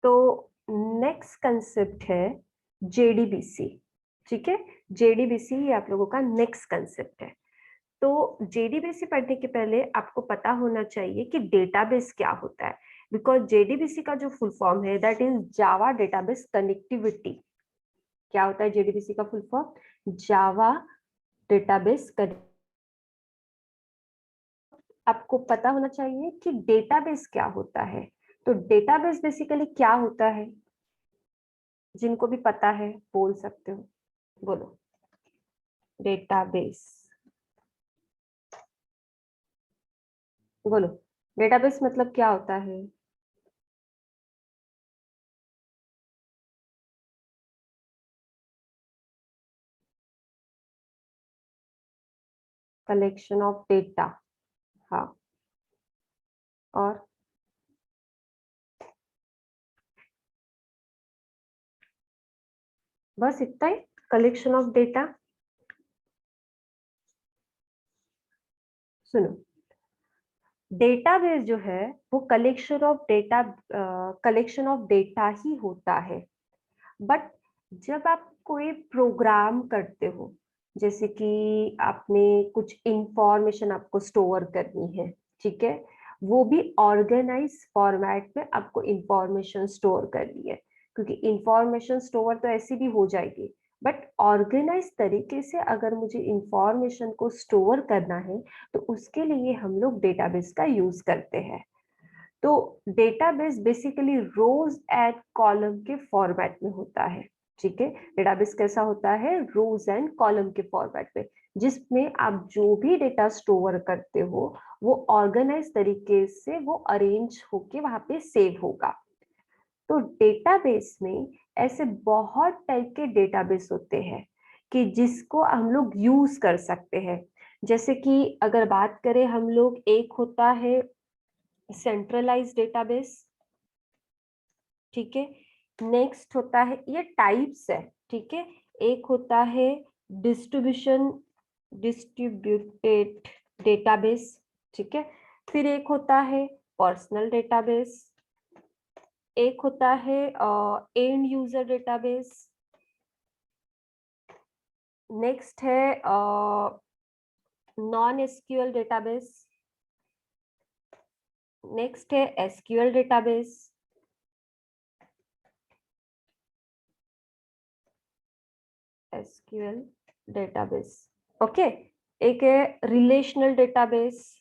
तो next concept है JDBC. ठीक है, जेडीबीसी ये आप लोगों का नेक्स्ट कंसेप्ट है। तो जेडीबीसी पढ़ने के पहले आपको पता होना चाहिए कि डेटाबेस क्या होता है, बिकॉज जेडीबीसी का जो फुल फॉर्म है that is Java database connectivity. क्या होता है जेडीबीसी का फुल फॉर्म? जावा डेटाबेस। आपको पता होना चाहिए कि डेटाबेस क्या होता है। तो डेटाबेस बेसिकली क्या होता है, जिनको भी पता है बोल सकते हो, बोलो। डेटाबेस बोलो, डेटाबेस मतलब क्या होता है? Collection of data. हाँ, और बस इतना ही, कलेक्शन ऑफ डेटा। सुनो, डेटाबेस जो है वो कलेक्शन ऑफ डेटा ही होता है। बट जब आप कोई प्रोग्राम करते हो, जैसे कि आपने कुछ इंफॉर्मेशन आपको स्टोर करनी है, ठीक है, वो भी ऑर्गेनाइज फॉर्मेट में आपको इंफॉर्मेशन स्टोर करनी है, क्योंकि इंफॉर्मेशन स्टोर तो ऐसी भी हो जाएगी, बट ऑर्गेनाइज तरीके से अगर मुझे इंफॉर्मेशन को स्टोर करना है तो उसके लिए हम लोग डेटाबेस का यूज करते हैं। तो database basically rows and column के फॉर्मेट में होता है। ठीक है, डेटाबेस कैसा होता है? रोज एंड कॉलम के फॉर्मेट में, जिसमें आप जो भी डेटा स्टोर करते हो वो ऑर्गेनाइज तरीके से वो अरेंज होके वहां पे सेव होगा। तो डेटाबेस में ऐसे बहुत टाइप के डेटाबेस होते हैं कि जिसको हम लोग यूज कर सकते हैं। जैसे कि अगर बात करें हम लोग, एक होता है सेंट्रलाइज डेटाबेस। ठीक है, नेक्स्ट होता है, ये टाइप्स है, ठीक है, एक होता है डिस्ट्रीब्यूटेड डेटाबेस। ठीक है, फिर एक होता है पर्सनल डेटाबेस, एक होता है एंड यूजर डेटाबेस, नेक्स्ट है नॉन एसक्यूएल डेटाबेस, नेक्स्ट है SQL database, SQL database. Okay, एक है रिलेशनल डेटाबेस।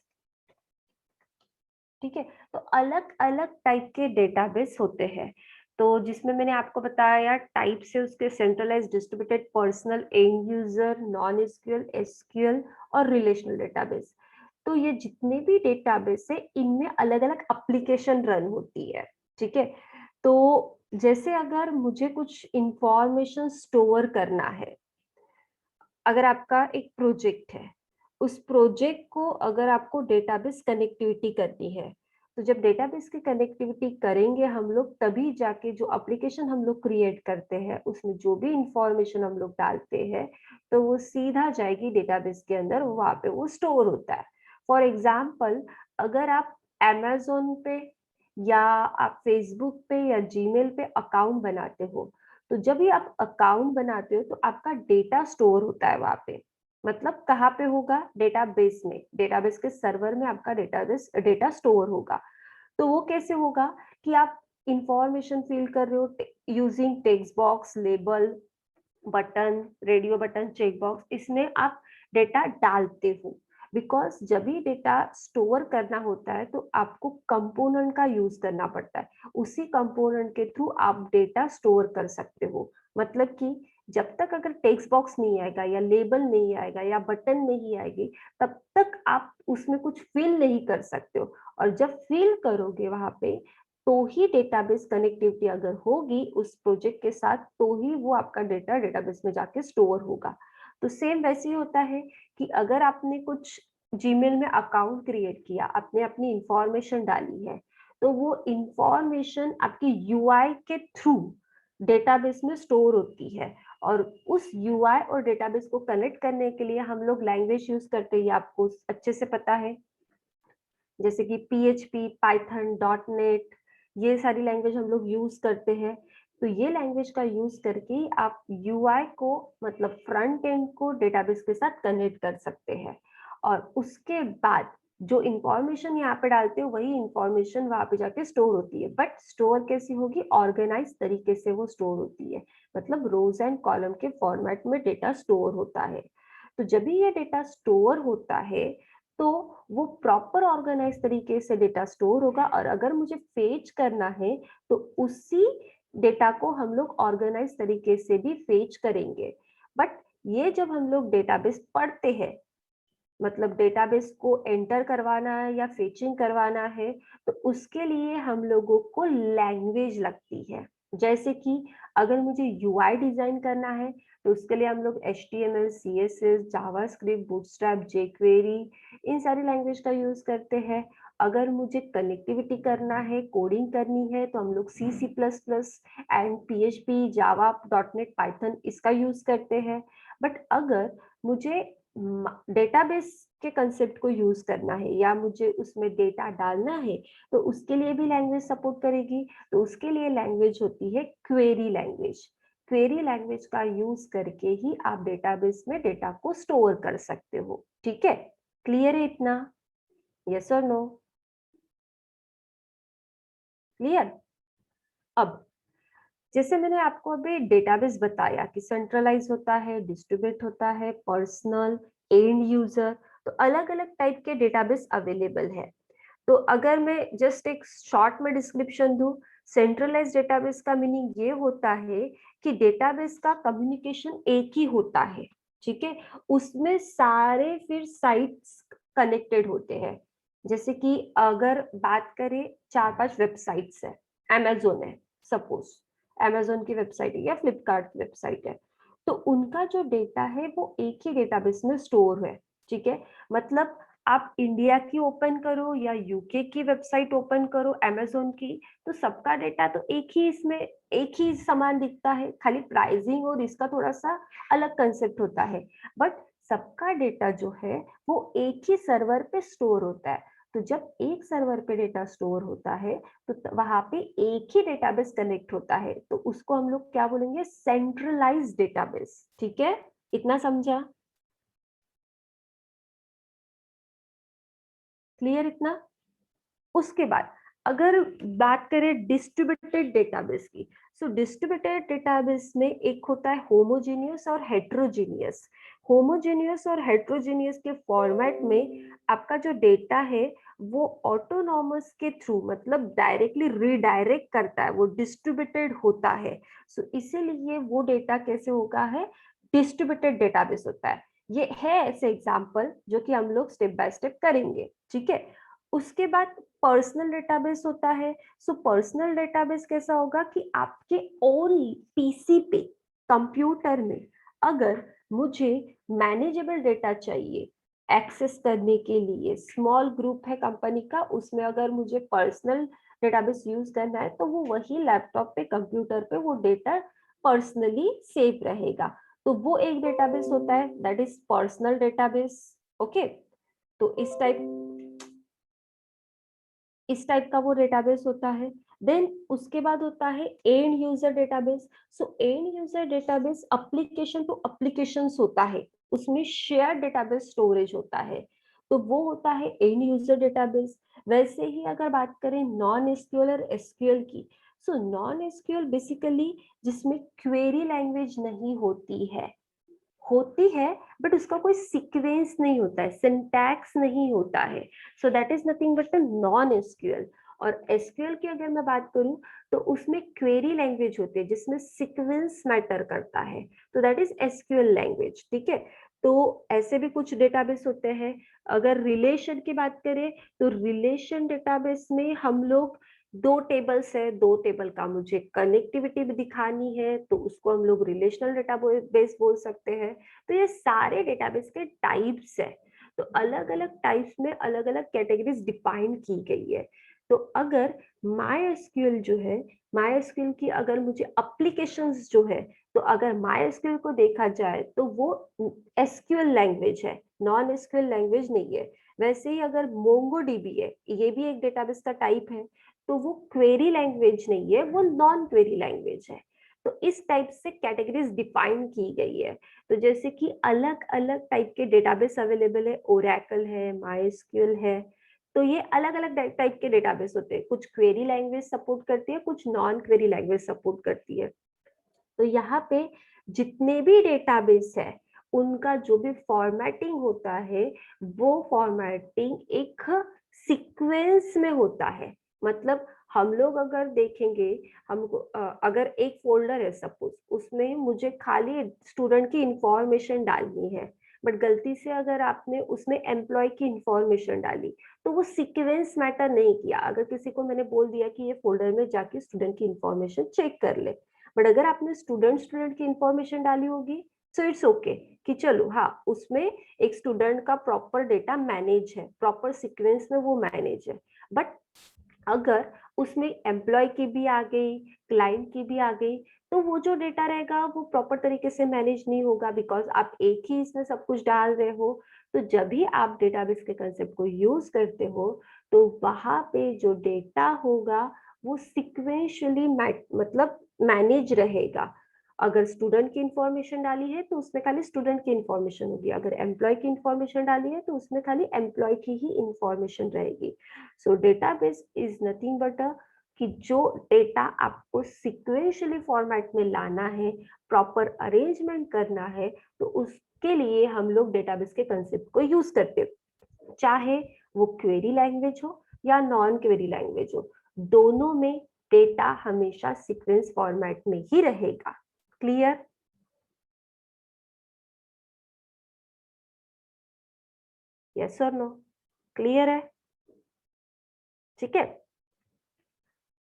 ठीक है, तो अलग अलग टाइप के डेटाबेस होते हैं। तो जिसमें मैंने आपको बताया टाइप से उसके centralise, distributed, personal, end user, non SQL, SQL और रिलेशनल डेटाबेस। तो ये जितने भी डेटाबेस है इनमें अलग अलग एप्लीकेशन रन होती है। ठीक है, तो जैसे अगर मुझे कुछ इंफॉर्मेशन स्टोर करना है, अगर आपका एक प्रोजेक्ट है, उस प्रोजेक्ट को अगर आपको डेटाबेस कनेक्टिविटी करनी है, तो जब डेटाबेस की कनेक्टिविटी करेंगे हम लोग, तभी जाके जो एप्लीकेशन हम लोग क्रिएट करते हैं उसमें जो भी इंफॉर्मेशन हम लोग डालते हैं तो वो सीधा जाएगी डेटाबेस के अंदर, वहां पे वो स्टोर होता है। फॉर एग्जाम्पल, अगर आप अमेजोन पे या आप फेसबुक पे या जीमेल पे अकाउंट बनाते हो, तो जब भी आप अकाउंट बनाते हो तो आपका डेटा स्टोर होता है वहां पे। मतलब कहाँ पे होगा? डेटाबेस में, डेटाबेस के सर्वर में आपका डेटा स्टोर होगा। तो वो कैसे होगा कि आप इंफॉर्मेशन फिल कर रहे हो using text box, label, button, radio button, check box, इसमें आप डेटा डालते हो। बिकॉज जब भी डेटा स्टोर करना होता है तो आपको कंपोनेंट का यूज करना पड़ता है, उसी कंपोनेंट के थ्रू आप डेटा स्टोर कर सकते हो। मतलब कि जब तक अगर टेक्स्ट बॉक्स नहीं आएगा या लेबल नहीं आएगा या बटन नहीं आएगी, तब तक आप उसमें कुछ फिल नहीं कर सकते हो। और जब फिल करोगे वहां पे, तो ही डेटाबेस कनेक्टिविटी अगर होगी उस प्रोजेक्ट के साथ, तो ही वो आपका डेटा डेटाबेस में जाके स्टोर होगा। तो सेम वैसे ही होता है कि अगर आपने कुछ जीमेल में अकाउंट क्रिएट किया, आपने अपनी इंफॉर्मेशन डाली है, तो वो इंफॉर्मेशन आपकी यूआई के थ्रू डेटाबेस में स्टोर होती है। और उस यूआई और डेटाबेस को कनेक्ट करने के लिए हम लोग लैंग्वेज यूज करते हैं, आपको अच्छे से पता है, जैसे कि पीएचपी, पाइथन, डॉट नेट, ये सारी लैंग्वेज हम लोग यूज करते हैं। तो ये लैंग्वेज का यूज करके आप यूआई को मतलब फ्रंट एंड को डेटाबेस के साथ कनेक्ट कर सकते हैं, और उसके बाद जो इंफॉर्मेशन यहाँ पे डालते हो वही इंफॉर्मेशन वहां पे जाके स्टोर होती है। बट स्टोर कैसी होगी, ऑर्गेनाइज तरीके से वो स्टोर होती है, मतलब रोज एंड कॉलम के फॉर्मेट में डेटा स्टोर होता है। तो जब भी ये डेटा स्टोर होता है तो वो प्रॉपर ऑर्गेनाइज तरीके से डेटा स्टोर होगा, और अगर मुझे फेच करना है तो उसी डेटा को हम लोग ऑर्गेनाइज तरीके से भी फेच करेंगे। बट ये जब हम लोग डेटाबेस पढ़ते हैं, मतलब डेटाबेस को एंटर करवाना है या फेचिंग करवाना है, तो उसके लिए हम लोगों को लैंग्वेज लगती है। जैसे कि अगर मुझे यूआई डिजाइन करना है तो उसके लिए हम लोग HTML, CSS, JavaScript, Bootstrap, jQuery, इन सारी लैंग्वेज का यूज करते हैं। अगर मुझे कनेक्टिविटी करना है, कोडिंग करनी है, तो हम लोग C++ and PHP, Java, .NET, Python इसका यूज करते हैं। बट अगर मुझे डेटाबेस के कंसेप्ट को यूज करना है या मुझे उसमें डेटा डालना है, तो उसके लिए भी लैंग्वेज सपोर्ट करेगी। तो उसके लिए लैंग्वेज होती है क्वेरी लैंग्वेज। क्वेरी लैंग्वेज का यूज करके ही आप डेटाबेस में डेटा को स्टोर कर सकते हो। ठीक है, क्लियर है इतना? यस और नो? क्लियर? अब जैसे मैंने आपको अभी डेटाबेस बताया कि सेंट्रलाइज होता है, डिस्ट्रीब्यूट होता है, पर्सनल, एंड यूजर, तो अलग अलग टाइप के डेटाबेस अवेलेबल है। तो अगर मैं जस्ट एक शॉर्ट में डिस्क्रिप्शन दूं, सेंट्रलाइज डेटाबेस का मीनिंग ये होता है कि डेटाबेस का कम्युनिकेशन एक ही होता है। ठीक है, उसमें सारे फिर साइट्स कनेक्टेड होते हैं। जैसे कि अगर बात करें, 4-5 वेबसाइट्स है, अमेजोन है सपोज, अमेजोन की वेबसाइट है या फ्लिपकार्ट की वेबसाइट है, तो उनका जो डेटा है वो एक ही डेटाबेस में स्टोर है। ठीक है, मतलब आप इंडिया की ओपन करो या यूके की वेबसाइट ओपन करो अमेजोन की, तो सबका डेटा तो एक ही इसमें एक ही समान दिखता है, खाली प्राइसिंग और इसका थोड़ा सा अलग कंसेप्ट होता है। बट सबका डेटा जो है वो एक ही सर्वर पे स्टोर होता है। तो जब एक सर्वर पे डेटा स्टोर होता है तो वहां पे एक ही डेटाबेस कनेक्ट होता है, तो उसको हम लोग क्या बोलेंगे, सेंट्रलाइज डेटाबेस। ठीक है, इतना समझा? क्लियर इतना? उसके बाद अगर बात करें डिस्ट्रीब्यूटेड डेटाबेस की, सो डिस्ट्रीब्यूटेड डेटाबेस में एक होता है होमोजेनियस और हेट्रोजीनियस। होमोजेनियस और हेट्रोजीनियस के फॉर्मेट में आपका जो डेटा है वो ऑटोनॉमस के थ्रू, मतलब डायरेक्टली रीडायरेक्ट करता है, वो डिस्ट्रीब्यूटेड होता है। सो इसीलिए वो डेटा कैसे होगा है, डिस्ट्रीब्यूटेड डेटाबेस होता है। ये है ऐसे एग्जांपल जो कि हम लोग स्टेप बाय स्टेप करेंगे। ठीक है, उसके बाद पर्सनल डेटाबेस होता है। सो पर्सनल डेटाबेस कैसा होगा कि आपके ओन पीसी पे, कंप्यूटर में, अगर मुझे मैनेजेबल डेटा चाहिए एक्सेस करने के लिए, स्मॉल ग्रुप है कंपनी का, उसमें अगर मुझे पर्सनल डेटाबेस यूज करना है तो वो वही लैपटॉप पे, कंप्यूटर पे वो डेटा पर्सनली सेव रहेगा। तो वो एक डेटाबेस होता है, that is personal database. Okay, तो इस टाइप का वो डेटाबेस होता है। देन उसके बाद होता है end user database. So end user database application to applications होता है, उसमें शेयर डेटाबेस स्टोरेज होता है, तो वो होता है एंड यूजर डेटाबेस। वैसे ही अगर बात करें नॉन एसक्यूएल और एसक्यूएल की, सो नॉन एसक्यूएल बेसिकली जिसमें क्वेरी लैंग्वेज नहीं होती है, होती है बट उसका कोई सीक्वेंस नहीं होता है, सिंटैक्स नहीं होता है, so that is nothing but a non SQL. और एसक्यूएल की अगर मैं बात करूं तो उसमें क्वेरी लैंग्वेज होती है जिसमें सीक्वेंस मैटर करता है, तो दैट इज एसक्यूएल लैंग्वेज। ठीक है, तो ऐसे भी कुछ डेटाबेस होते हैं। अगर रिलेशन की बात करें तो रिलेशन डेटाबेस में हम लोग, दो टेबल्स है, दो टेबल का मुझे कनेक्टिविटी भी दिखानी है तो उसको हम लोग रिलेशनल डेटाबेस बोल सकते हैं। तो ये सारे डेटाबेस के टाइप्स है। तो अलग अलग टाइप्स में अलग अलग कैटेगरीज डिफाइन की गई है। तो अगर माई एसक्यूएल जो है, माई एसक्यूएल की अगर मुझे एप्लीकेशंस जो है, तो अगर माई एसक्यूएल को देखा जाए तो वो एसक्यूएल लैंग्वेज है, नॉन एसक्यूएल लैंग्वेज नहीं है। वैसे ही अगर मोंगो डीबी है, ये भी एक डेटाबेस का टाइप है। तो वो क्वेरी लैंग्वेज नहीं है, वो नॉन क्वेरी लैंग्वेज है। तो इस टाइप से कैटेगरीज डिफाइन की गई है। तो जैसे कि अलग अलग टाइप के डेटाबेस अवेलेबल है, ओरेकल है, माइस्क्यूएल है। तो ये अलग अलग टाइप के डेटाबेस होते हैं, कुछ क्वेरी लैंग्वेज सपोर्ट करती है, कुछ नॉन क्वेरी लैंग्वेज सपोर्ट करती है। तो यहाँ पे जितने भी डेटाबेस है उनका जो भी फॉर्मेटिंग होता है वो फॉर्मेटिंग एक सीक्वेंस में होता है। मतलब हम लोग अगर देखेंगे, हमको अगर एक फोल्डर है सपोज, उसमें मुझे खाली स्टूडेंट की इंफॉर्मेशन डालनी है, बट गलती से अगर आपने उसमें एम्प्लॉय की इंफॉर्मेशन डाली तो वो सीक्वेंस मैटर नहीं किया। अगर किसी को मैंने बोल दिया कि ये फोल्डर में जाके स्टूडेंट की इंफॉर्मेशन चेक कर ले, बट अगर आपने स्टूडेंट की इंफॉर्मेशन डाली होगी सो इट्स ओके कि चलो हाँ उसमें एक स्टूडेंट का प्रॉपर डेटा मैनेज है, प्रॉपर सीक्वेंस में वो मैनेज है। बट अगर उसमें एम्प्लॉय की भी आ गई, क्लाइंट की भी आ गई, तो वो जो डेटा रहेगा वो प्रॉपर तरीके से मैनेज नहीं होगा, बिकॉज आप एक ही इसमें सब कुछ डाल रहे हो। तो जब भी आप डेटाबेस के कंसेप्ट को यूज करते हो तो वहां पे जो डेटा होगा वो सिक्वेंशियली मतलब मैनेज रहेगा। अगर स्टूडेंट की इंफॉर्मेशन डाली है तो उसमें खाली स्टूडेंट की इंफॉर्मेशन होगी, अगर एम्प्लॉय की इंफॉर्मेशन डाली है तो उसमें खाली एम्प्लॉय की ही इंफॉर्मेशन रहेगी। सो डेटाबेस इज नथिंग बट कि जो डेटा आपको सिक्वेंशियली फॉर्मेट में लाना है, प्रॉपर अरेंजमेंट करना है, तो उसके लिए हम लोग डेटाबेस के कंसेप्ट को यूज करते हैं। चाहे वो क्वेरी लैंग्वेज हो या नॉन क्वेरी लैंग्वेज हो, दोनों में डेटा हमेशा सीक्वेंस फॉर्मेट में ही रहेगा। क्लियर? यस और नो? क्लियर है? ठीक है।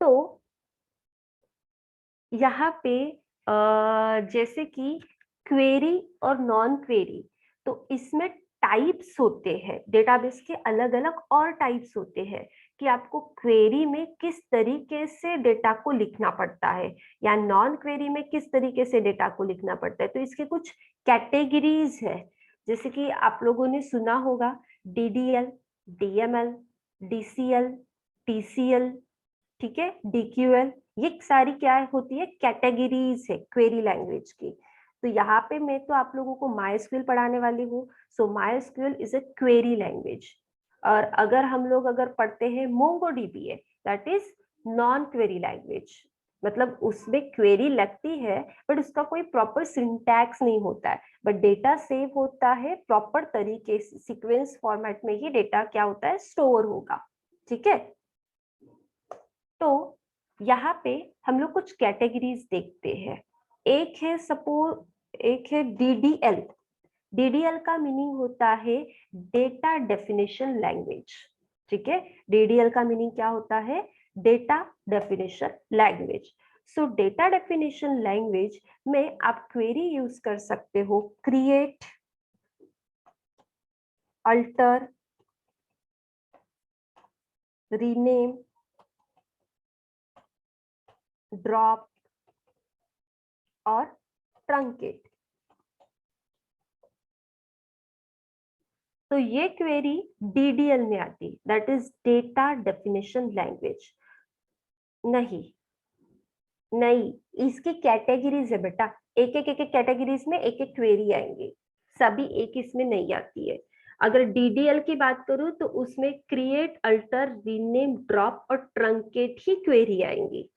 तो यहाँ पे जैसे कि क्वेरी और नॉन क्वेरी, तो इसमें टाइप्स होते हैं, डेटाबेस के अलग अलग और टाइप्स होते हैं कि आपको क्वेरी में किस तरीके से डेटा को लिखना पड़ता है या नॉन क्वेरी में किस तरीके से डेटा को लिखना पड़ता है। तो इसके कुछ कैटेगरीज है, जैसे कि आप लोगों ने सुना होगा डीडीएल, डीएमएल, डीसीएल, टीसीएल, ठीक है, डीक्यूएल। ये सारी क्या होती है, कैटेगरीज है क्वेरी लैंग्वेज की। तो यहाँ पे मैं तो आप लोगों को माइस्क्यूएल पढ़ाने वाली हूँ। So MySQL is a query language. और अगर हम लोग अगर पढ़ते हैं मोंगोडीबी है, that is non query language. मतलब उसमें क्वेरी लगती है बट उसका कोई प्रॉपर सिंटैक्स नहीं होता है, बट डेटा सेव होता है प्रॉपर तरीके से, सीक्वेंस फॉर्मेट में ही डेटा क्या होता है, स्टोर होगा। ठीक है। तो यहाँ पे हम लोग कुछ कैटेगरीज देखते हैं। एक है सपोज, एक है डीडीएल। डीडीएल का मीनिंग होता है डेटा डेफिनेशन लैंग्वेज। ठीक है, डीडीएल का मीनिंग क्या होता है, डेटा डेफिनेशन लैंग्वेज। सो डेटा डेफिनेशन लैंग्वेज में आप क्वेरी यूज कर सकते हो, क्रिएट, अल्टर, रीनेम, ड्रॉप और ट्रंकेट। तो ये क्वेरी डीडीएल में आती, that is data definition language. नहीं, नहीं, इसकी कैटेगरीज है बेटा, एक एक कैटेगरीज में एक एक क्वेरी आएंगी, सभी एक इसमें नहीं आती है। अगर डीडीएल की बात करूं तो उसमें क्रिएट, अल्टर, रीनेम, ड्रॉप और ट्रंकेट ही क्वेरी आएंगी।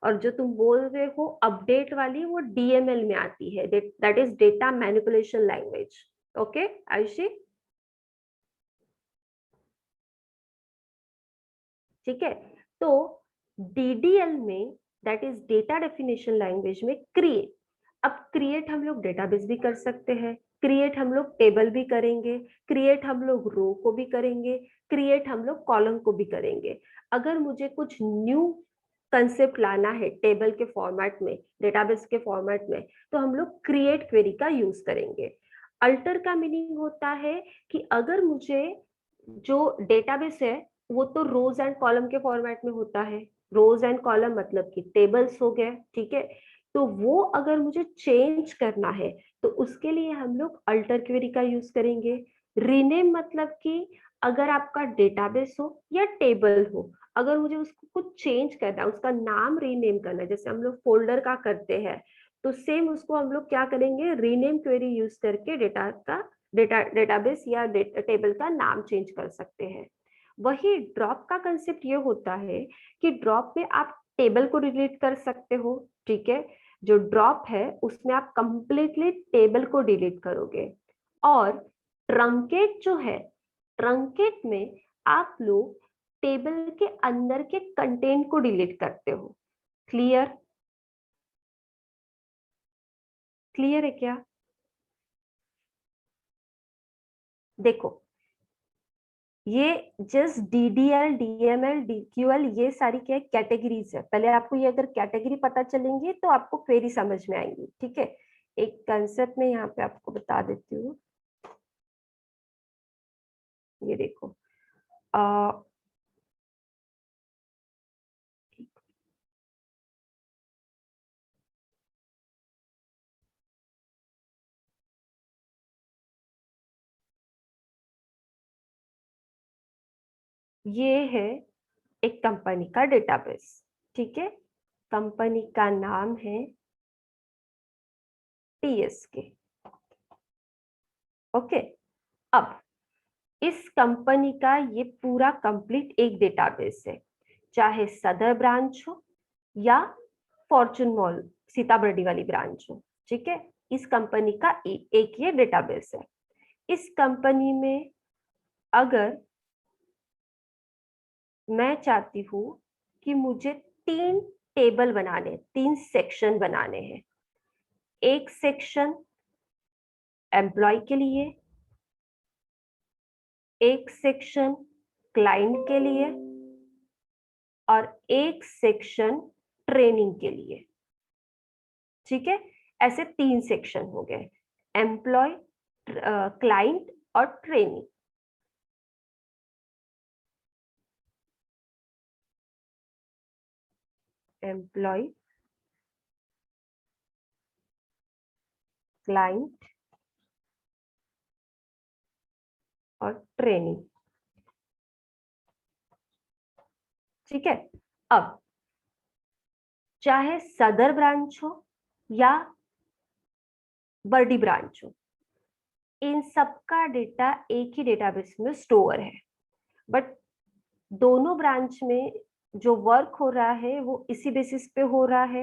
और जो तुम बोल रहे हो अपडेट वाली, वो डीएमएल में आती है, that is data manipulation language. Okay Ayushi? ठीक है। तो डीडीएल में, that is data definition language में, क्रिएट। अब क्रिएट हम लोग डेटाबेस भी कर सकते हैं, क्रिएट हम लोग टेबल भी करेंगे, क्रिएट हम लोग रो को भी करेंगे, क्रिएट हम लोग कॉलम को भी करेंगे। अगर मुझे कुछ न्यू कंसेप्ट लाना है टेबल के फॉर्मेट में, डेटाबेस के फॉर्मेट में, तो हम लोग क्रिएट क्वेरी का यूज करेंगे। अल्टर का मीनिंग होता है कि अगर मुझे जो डेटाबेस है वो तो रोज एंड कॉलम के फॉर्मेट में होता है, रोज एंड कॉलम मतलब कि टेबल्स हो गए, ठीक है। तो वो अगर मुझे चेंज करना है तो उसके लिए हम लोग अल्टर क्वेरी का यूज करेंगे। रीनेम मतलब कि अगर आपका डेटाबेस हो या टेबल हो, अगर मुझे उसको कुछ चेंज करना है, उसका नाम रीनेम करना है, जैसे हम लोग फोल्डर का करते हैं, तो सेम उसको हम लोग क्या करेंगे, रीनेम क्वेरी यूज करके डेटाबेस या टेबल का नाम चेंज कर सकते हैं। वही ड्रॉप का कंसेप्ट ये होता है कि ड्रॉप में आप टेबल को डिलीट कर सकते हो, ठीक है। जो ड्रॉप है उसमें आप कंप्लीटली टेबल को डिलीट करोगे। और ट्रंकेट जो है, ट्रंकेट में आप लोग टेबल के अंदर के कंटेंट को डिलीट करते हो। क्लियर? क्लियर है क्या? देखो, ये जस्ट डीडीएल, डीएमएल, डीक्यूएल, ये सारी क्या कैटेगरीज है। पहले आपको ये अगर कैटेगरी पता चलेंगी तो आपको क्वेरी समझ में आएंगी, ठीक है। एक कंसेप्ट में यहाँ पे आपको बता देती हूँ। ये देखो, आ, ये है एक कंपनी का डेटाबेस, ठीक है। कंपनी का नाम है टीएसके। ओके। अब इस कंपनी का ये पूरा कंप्लीट एक डेटाबेस है, चाहे सदर ब्रांच हो या फॉर्चून मॉल सीताबर्डी वाली ब्रांच हो, ठीक है। इस कंपनी का एक ये डेटाबेस है। इस कंपनी में अगर मैं चाहती हूँ कि मुझे 3 टेबल बनाने, 3 सेक्शन बनाने हैं। एक सेक्शन एम्प्लॉय के लिए, एक सेक्शन क्लाइंट के लिए, और एक सेक्शन ट्रेनिंग के लिए, ठीक है। ऐसे 3 सेक्शन हो गए, एम्प्लॉय, क्लाइंट और ट्रेनिंग। एम्प्लॉय, क्लाइंट और ट्रेनिंग, ठीक है। अब चाहे सदर ब्रांच हो या बर्डी ब्रांच हो, इन सबका डेटा एक ही डेटाबेस में स्टोर है। बट दोनों ब्रांच में जो वर्क हो रहा है वो इसी बेसिस पे हो रहा है।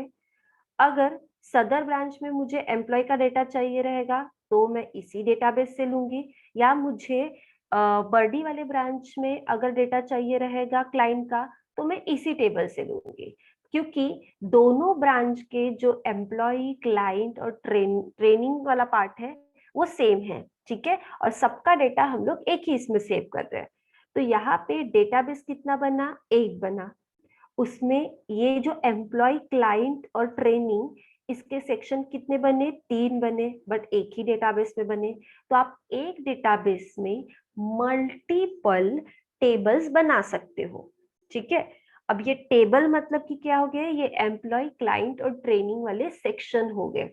अगर सदर ब्रांच में मुझे एम्प्लॉय का डेटा चाहिए रहेगा तो मैं इसी डेटाबेस से लूंगी, या मुझे बर्डी वाले ब्रांच में अगर डेटा चाहिए रहेगा क्लाइंट का तो मैं इसी टेबल से लूंगी, क्योंकि दोनों ब्रांच के जो एम्प्लॉय, क्लाइंट और ट्रेनिंग वाला पार्ट है वो सेम है, ठीक है। और सबका डेटा हम लोग एक ही इसमें सेव कर रहे हैं। तो यहाँ पे डेटाबेस कितना बना, एक बना। उसमें ये जो एम्प्लॉय, क्लाइंट और ट्रेनिंग, इसके सेक्शन कितने बने, 3 बने, बट एक ही डेटाबेस में बने। तो आप एक डेटाबेस में मल्टीपल टेबल्स बना सकते हो, ठीक है। अब ये टेबल मतलब कि क्या हो गया, ये एम्प्लॉय, क्लाइंट और ट्रेनिंग वाले सेक्शन हो गए।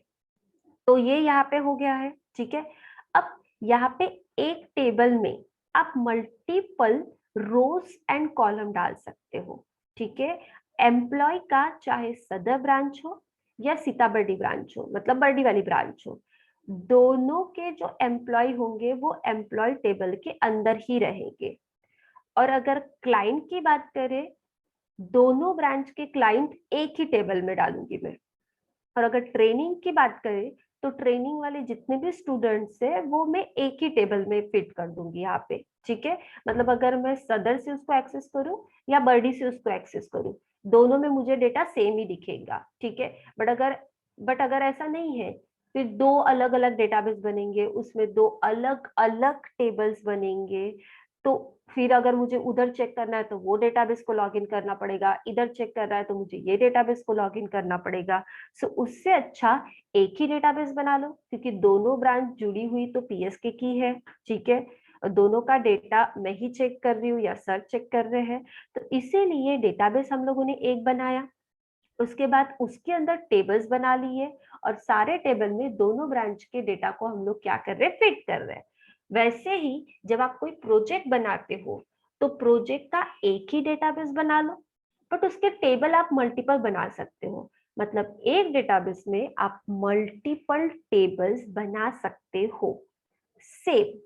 तो ये यहाँ पे हो गया है, ठीक है। अब यहाँ पे एक टेबल में आप मल्टीपल रोज एंड कॉलम डाल सकते हो, ठीक है। एम्प्लॉय का चाहे सदर ब्रांच हो या सीताबर्डी ब्रांच हो, मतलब बर्डी वाली ब्रांच हो, दोनों के जो एम्प्लॉय होंगे वो एम्प्लॉय टेबल के अंदर ही रहेंगे। और अगर क्लाइंट की बात करें, दोनों ब्रांच के क्लाइंट एक ही टेबल में डालूंगी मैं। और अगर ट्रेनिंग की बात करें तो ट्रेनिंग वाले जितने भी स्टूडेंट्स है वो मैं एक ही टेबल में फिट कर दूंगी यहाँ पे, ठीक है। मतलब अगर मैं सदर से उसको एक्सेस करूं या बर्डी से उसको एक्सेस करूं, दोनों में मुझे डेटा सेम ही दिखेगा, ठीक है। बट अगर ऐसा नहीं है, फिर 2 अलग अलग डेटाबेस बनेंगे, उसमें 2 अलग अलग टेबल्स बनेंगे। तो फिर अगर मुझे उधर चेक करना है तो वो डेटाबेस को लॉगिन करना पड़ेगा, इधर चेक करना है तो मुझे ये डेटाबेस को लॉगिन करना पड़ेगा। सो उससे अच्छा एक ही डेटाबेस बना लो, क्योंकि दोनों ब्रांच जुड़ी हुई तो पीएसके की है, ठीक है। और दोनों का डेटा मैं ही चेक कर रही हूँ या सर चेक कर रहे हैं, तो इसीलिए डेटाबेस हम लोगों ने एक बनाया। उसके बाद उसके अंदर टेबल्स बना लिए, और सारे टेबल में दोनों ब्रांच के डेटा को हम लोग क्या कर रहे हैं, फिट कर रहे हैं। वैसे ही जब आप कोई प्रोजेक्ट बनाते हो तो प्रोजेक्ट का एक ही डेटाबेस बना लो, बट उसके टेबल आप मल्टीपल बना सकते हो। मतलब एक डेटाबेस में आप मल्टीपल टेबल्स बना सकते हो। सेम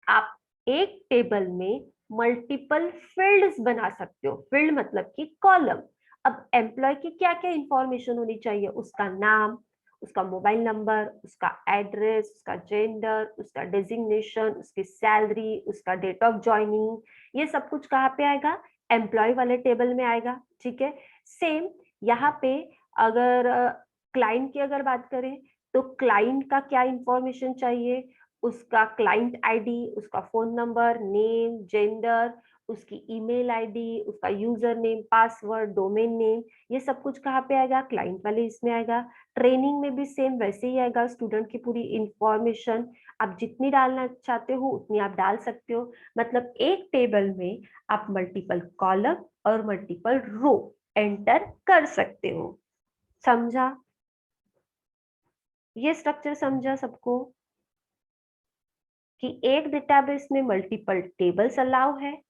आप एक टेबल में मल्टीपल फील्ड्स बना सकते हो। फील्ड मतलब कि कॉलम। अब एम्प्लॉय की क्या क्या इंफॉर्मेशन होनी चाहिए? उसका नाम, उसका मोबाइल नंबर, उसका एड्रेस, उसका जेंडर, उसका डेजिग्नेशन, उसकी सैलरी, उसका डेट ऑफ ज्वाइनिंग, ये सब कुछ कहाँ पे आएगा? एम्प्लॉय वाले टेबल में आएगा। ठीक है। सेम यहाँ पे अगर क्लाइंट की अगर बात करें, तो क्लाइंट का क्या इंफॉर्मेशन चाहिए? उसका क्लाइंट आईडी, उसका फोन नंबर, नेम, जेंडर, उसकी ईमेल आईडी, उसका user name, password, domain name, ये सब कुछ कहाँ पे आएगा? क्लाइंट वाले इसमें आएगा। ट्रेनिंग में भी सेम वैसे ही आएगा, स्टूडेंट की पूरी इंफॉर्मेशन आप जितनी डालना चाहते हो उतनी आप डाल सकते हो। मतलब एक टेबल में आप मल्टीपल कॉलम और मल्टीपल रो एंटर कर सकते हो। समझा? ये स्ट्रक्चर समझा सबको कि एक डेटाबेस में मल्टीपल टेबल्स अलाउ है,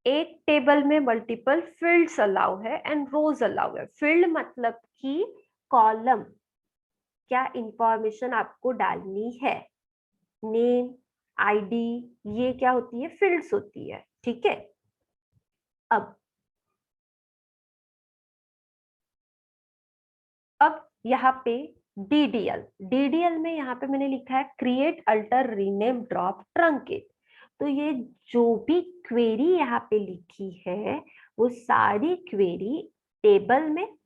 एक टेबल में मल्टीपल फील्ड्स अलाउ है एंड रोज अलाउ है। फील्ड मतलब कि कॉलम, क्या इंफॉर्मेशन आपको डालनी है, नेम, आईडी, ये क्या होती है? फील्ड्स होती है। ठीक है। अब यहाँ पे डीडीएल, डीडीएल में यहाँ पे मैंने लिखा है create, alter, rename, drop, truncate. तो ये जो भी क्वेरी यहाँ पे लिखी है वो सारी क्वेरी टेबल में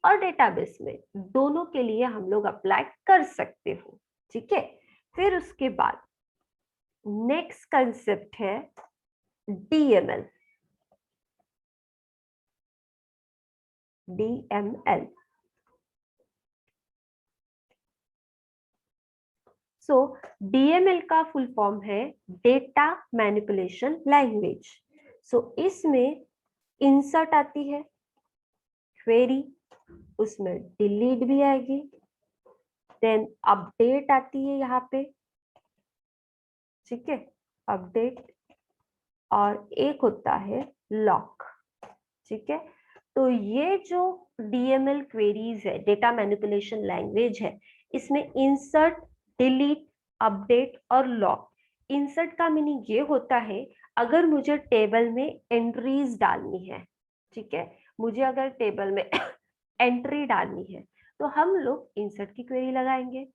और डेटाबेस में दोनों के लिए हम लोग अप्लाई कर सकते हो। ठीक है। फिर उसके बाद नेक्स्ट कंसेप्ट है डीएमएल। डीएमएल सो डीएमएल का फुल फॉर्म है डेटा मैनिपुलेशन लैंग्वेज। सो इसमें इंसर्ट आती है, क्वेरी, उसमें डिलीट भी आएगी, देन अपडेट आती है यहाँ पे। ठीक है। अपडेट, और एक होता है लॉक। ठीक है। तो ये जो डीएमएल क्वेरीज है, डेटा मैनिपुलेशन लैंग्वेज है, इसमें इंसर्ट, डिलीट, अपडेट और लॉक। इंसर्ट का मीनिंग ये होता है अगर मुझे टेबल में एंट्रीज डालनी है। ठीक है। मुझे अगर टेबल में एंट्री डालनी है तो हम लोग इंसर्ट की क्वेरी लगाएंगे।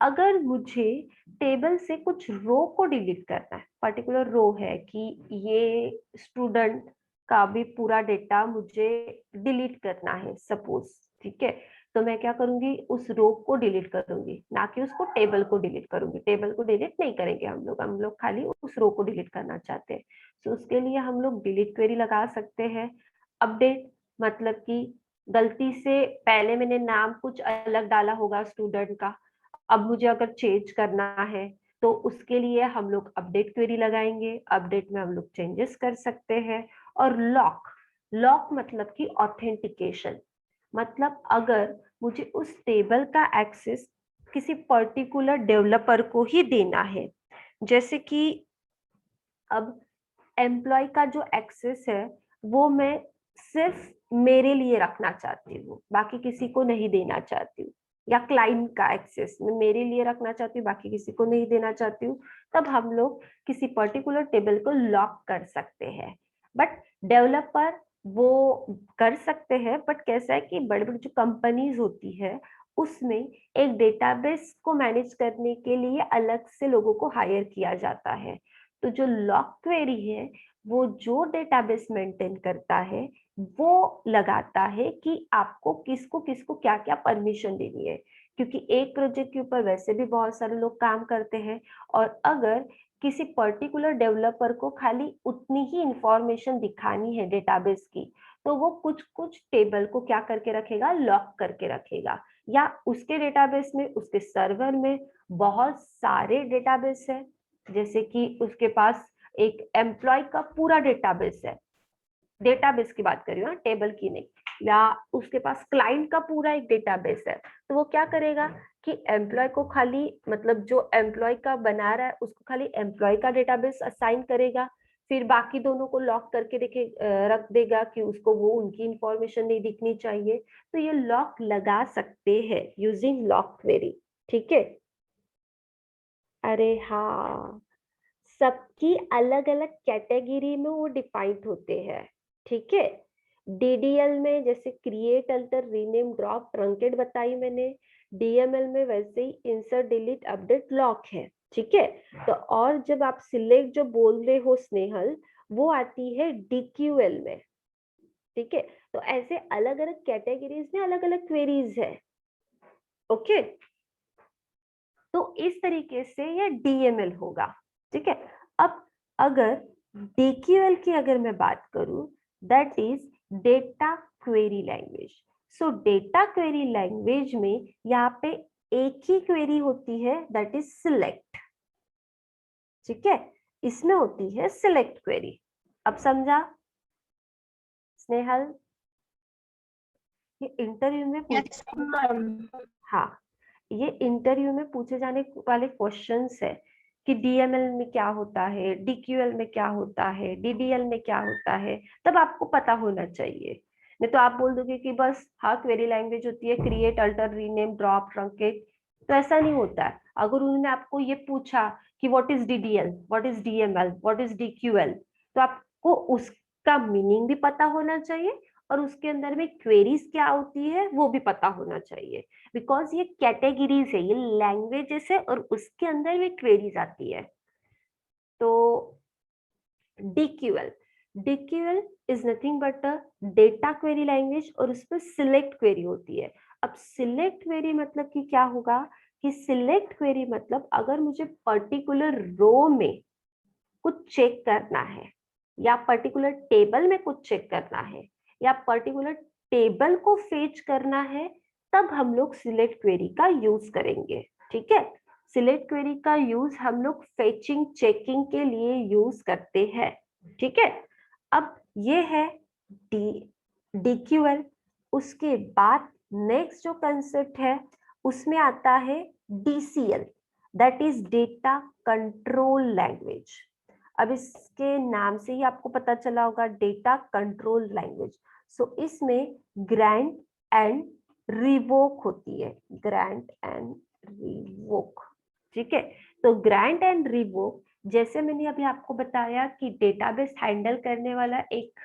अगर मुझे टेबल से कुछ रो को डिलीट करना है, पर्टिकुलर रो है कि ये स्टूडेंट का भी पूरा डेटा मुझे डिलीट करना है सपोज। ठीक है। तो मैं क्या करूंगी? उस रो को डिलीट करूंगी, ना कि उसको टेबल को डिलीट करूंगी। टेबल को डिलीट नहीं करेंगे हम लोग खाली उस रो को डिलीट करना चाहते हैं। तो उसके लिए हम लोग डिलीट क्वेरी लगा सकते हैं। अपडेट मतलब कि गलती से पहले मैंने नाम कुछ अलग डाला होगा स्टूडेंट का, अब मुझे अगर चेंज करना है तो उसके लिए हम लोग अपडेट क्वेरी लगाएंगे। अपडेट में हम लोग चेंजेस कर सकते हैं। और लॉक, लॉक मतलब कि ऑथेंटिकेशन। मतलब अगर मुझे उस टेबल का एक्सेस किसी पर्टिकुलर डेवलपर को ही देना है, जैसे कि अब एम्प्लॉय का जो एक्सेस है वो मैं सिर्फ मेरे लिए रखना चाहती हूँ, बाकी किसी को नहीं देना चाहती हूँ। या क्लाइंट का एक्सेस मैं मेरे लिए रखना चाहती हूँ, बाकी किसी को नहीं देना चाहती हूँ, तब हम लोग किसी पर्टिकुलर टेबल को लॉक कर सकते हैं। बट डेवलपर वो कर सकते हैं, बट कैसा है कि बड़े बड़े जो कंपनीज होती है उसमें एक डेटाबेस को मैनेज करने के लिए अलग से लोगों को हायर किया जाता है। तो जो लॉक क्वेरी है वो जो डेटाबेस मेंटेन करता है वो लगाता है कि आपको किसको किसको क्या क्या परमिशन देनी है। क्योंकि एक प्रोजेक्ट के ऊपर वैसे भी बहुत सारे लोग काम करते हैं, और अगर किसी पर्टिकुलर डेवलपर को खाली उतनी ही इंफॉर्मेशन दिखानी है डेटाबेस की, तो वो कुछ कुछ टेबल को क्या करके रखेगा? लॉक करके रखेगा। या उसके डेटाबेस में, उसके सर्वर में बहुत सारे डेटाबेस है, जैसे कि उसके पास एक एम्प्लॉय का पूरा डेटाबेस है, डेटाबेस की बात कर रही हूँ, टेबल की नहीं। या उसके पास क्लाइंट का पूरा एक डेटाबेस है, तो वो क्या करेगा कि एम्प्लॉय को खाली, मतलब जो एम्प्लॉय का बना रहा है उसको खाली एम्प्लॉय का डेटाबेस असाइन करेगा। फिर बाकी दोनों को लॉक करके रख देगा कि उसको वो उनकी इंफॉर्मेशन नहीं दिखनी चाहिए, तो ये लॉक लगा सकते हैं यूजिंग लॉक क्वेरी। ठीक है। अरे हाँ, सबकी अलग अलग कैटेगरी में वो डिफाइंड होते हैं। ठीक है। डीडीएल में जैसे create, alter, rename, drop, truncate बताई मैंने। डीएमएल में वैसे ही इंसर्ट, डिलीट, अपडेट, लॉक है। ठीक है। तो और जब आप सिलेक्ट जो बोल रहे हो स्नेहल, वो आती है डीक्यूएल में। ठीक है। तो ऐसे अलग अलग कैटेगरीज में अलग अलग क्वेरीज है। ओके। तो इस तरीके से ये डीएमएल होगा। ठीक है। अब अगर डीक्यूएल की अगर मैं बात करूं, that is data query language. So data query language में यहाँ पे एक ही क्वेरी होती है, दैट इज सिलेक्ट। ठीक है। इसमें होती है सिलेक्ट क्वेरी। अब समझा स्नेहल? ये इंटरव्यू में यस मैम। हाँ, ये इंटरव्यू में पूछे जाने वाले क्वेश्चंस है कि डीएमएल में क्या होता है, डीक्यूएल में क्या होता है, डीडीएल में क्या होता है, तब आपको पता होना चाहिए। नहीं तो आप बोल दोगे कि बस हाँ क्वेरी लैंग्वेज होती है create, alter, rename, drop, truncate, तो ऐसा नहीं होता है। अगर उन्होंने आपको ये पूछा कि what is DDL, what is DML, what is DQL, तो आपको उसका मीनिंग भी पता होना चाहिए और उसके अंदर में क्वेरीज क्या होती है वो भी पता होना चाहिए। बिकॉज ये कैटेगरीज है, ये लैंग्वेजेस है और उसके अंदर में क्वेरीज आती है। तो DQL, DQL is nothing but a data query language और उसमें सिलेक्ट क्वेरी होती है। अब सिलेक्ट क्वेरी मतलब कि क्या होगा कि सिलेक्ट क्वेरी मतलब अगर मुझे पर्टिकुलर रो में कुछ चेक करना है या पर्टिकुलर टेबल में कुछ चेक करना है या पर्टिकुलर टेबल को फेच करना है, तब हम लोग सिलेक्ट क्वेरी का यूज करेंगे। ठीक है। सिलेक्ट क्वेरी का यूज हम लोग फेचिंग, चेकिंग के लिए यूज करते हैं। ठीक है। अब ये है डी डीक्यूएल। उसके बाद नेक्स्ट जो कंसेप्ट है उसमें आता है DCL, that is data control language. अब इसके नाम से ही आपको पता चला होगा, डेटा कंट्रोल लैंग्वेज। सो इसमें ग्रांट एंड रिवोक होती है, ग्रांट एंड रिवोक। ठीक है। तो ग्रांट एंड रिवोक, जैसे मैंने अभी आपको बताया कि डेटाबेस हैंडल करने वाला एक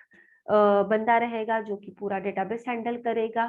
बंदा रहेगा जो कि पूरा डेटाबेस हैंडल करेगा,